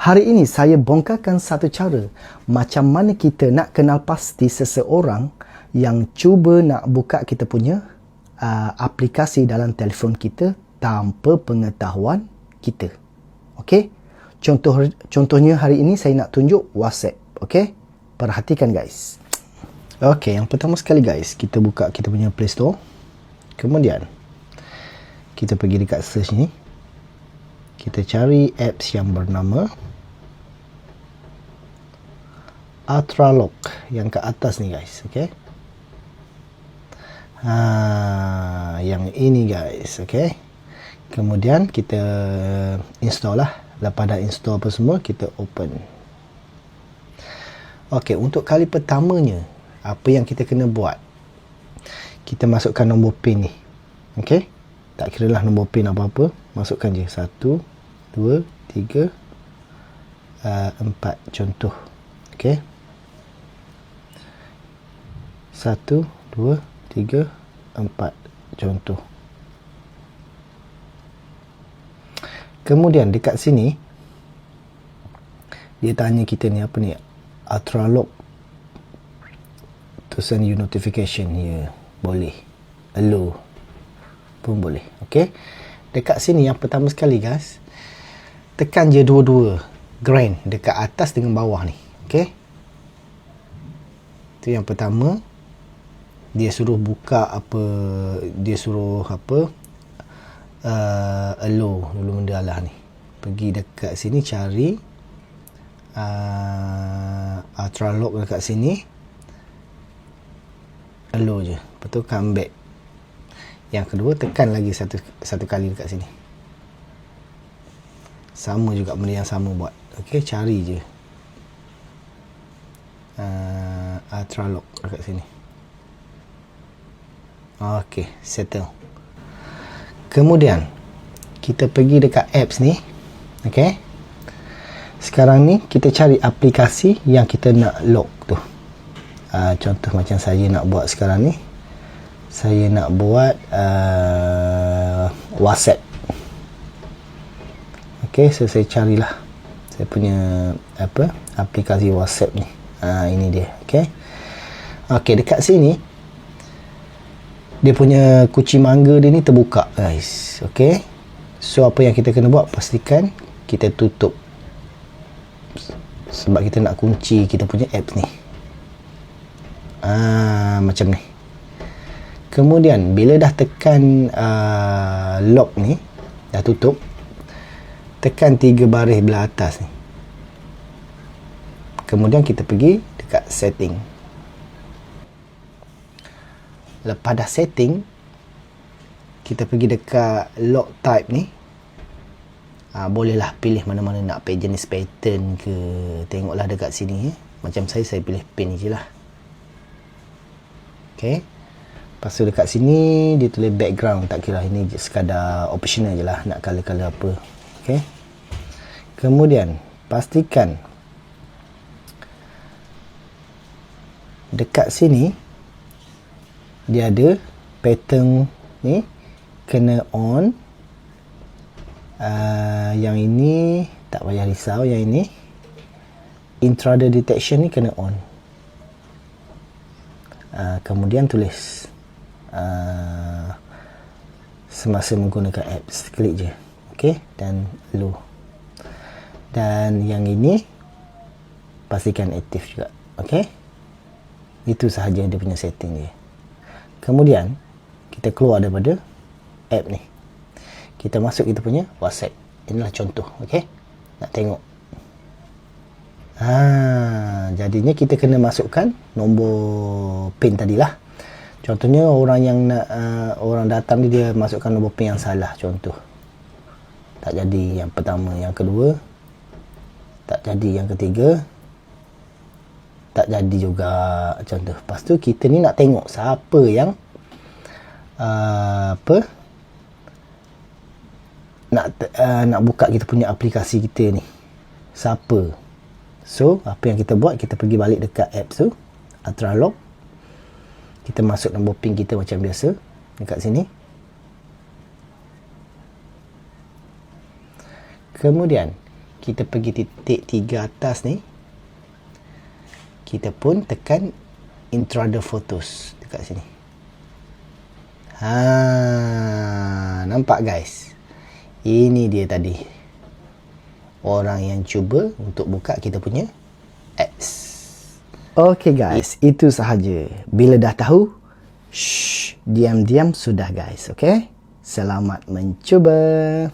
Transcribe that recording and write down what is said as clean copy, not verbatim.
Hari ini saya bongkarkan satu cara macam mana kita nak kenal pasti seseorang yang cuba nak buka kita punya aplikasi dalam telefon kita tanpa pengetahuan kita. Okey? Contohnya hari ini saya nak tunjuk WhatsApp. Okey? Perhatikan guys. Okey, yang pertama sekali guys, kita buka kita punya Play Store. Kemudian kita pergi dekat search ni. Kita cari apps yang bernama Ultralock yang ke atas ni guys. Okey. Yang ini guys. Okey. Kemudian kita install lah. Lepas dah install apa semua, kita open. Okey, untuk kali pertamanya, apa yang kita kena buat? Kita masukkan nombor PIN ni. Okey. Tak kira lah nombor PIN apa-apa. Masukkan je. 1, 2, 3, 4 contoh. Okey. 1, 2, 3, 4 contoh. Kemudian dekat sini dia tanya kita ni apa ni? Ultralock to send you notification. Ya, boleh. Allow pun boleh. Okey. Dekat sini yang pertama sekali guys, tekan je dua-dua grand dekat atas dengan bawah ni. Okey. Itu yang pertama. Dia suruh buka apa, dia suruh apa, allow dulu benda lah ni. Pergi dekat sini cari Ultralock dekat sini, allow je. Lepas tu come back. Yang kedua tekan lagi satu kali dekat sini. Sama juga benda yang sama buat. Okey, cari je Ultralock dekat sini. Okey, settle. Kemudian kita pergi dekat apps ni. Okey. Sekarang ni kita cari aplikasi yang kita nak lock tu. Contoh macam saya nak buat sekarang ni. Saya nak buat WhatsApp. Okey, so saya carilah saya punya apa, aplikasi WhatsApp ni. Ini dia. Okey. Okey, dekat sini dia punya kunci mangga dia ni terbuka guys. Okey. So apa yang kita kena buat, pastikan kita tutup. Sebab kita nak kunci kita punya apps ni. Macam ni. Kemudian bila dah tekan lock ni, dah tutup, tekan 3 baris belah atas ni. Kemudian kita pergi dekat setting. Lepas dah setting, kita pergi dekat lock type ni. Bolehlah pilih mana-mana nak jenis pattern ke. Tengoklah dekat sini. Macam saya pilih pin je lah. Ok. Lepas tu dekat sini dia tulis background. Tak kira, ini sekadar optional je lah. Nak color-color apa. Ok. Kemudian pastikan dekat sini dia ada pattern ni kena on. Yang ini tak payah risau. Yang ini intruder detection ni kena on. Kemudian tulis semasa menggunakan apps, klik je. Ok, dan low. Dan yang ini pastikan aktif juga. Ok, itu sahaja dia punya setting dia. Kemudian kita keluar daripada app ni. Kita masuk kita punya WhatsApp. Inilah contoh. Okey. Nak tengok. Jadinya kita kena masukkan nombor PIN tadilah. Contohnya orang yang nak orang datang ni dia masukkan nombor PIN yang salah, contoh. Tak jadi yang pertama, yang kedua tak jadi, yang ketiga tak jadi juga, contoh. Lepas tu kita ni nak tengok siapa yang nak buka kita punya aplikasi kita ni, siapa. So apa yang kita buat, kita pergi balik dekat apps tu, Ultralock. Kita masuk nombor PIN kita macam biasa dekat sini. Kemudian kita pergi titik 3 atas ni. Kita pun tekan Intruder Photos dekat sini. Nampak guys? Ini dia tadi. Orang yang cuba untuk buka kita punya apps. Okay guys, itu sahaja. Bila dah tahu, diam-diam sudah guys, okay? Selamat mencuba.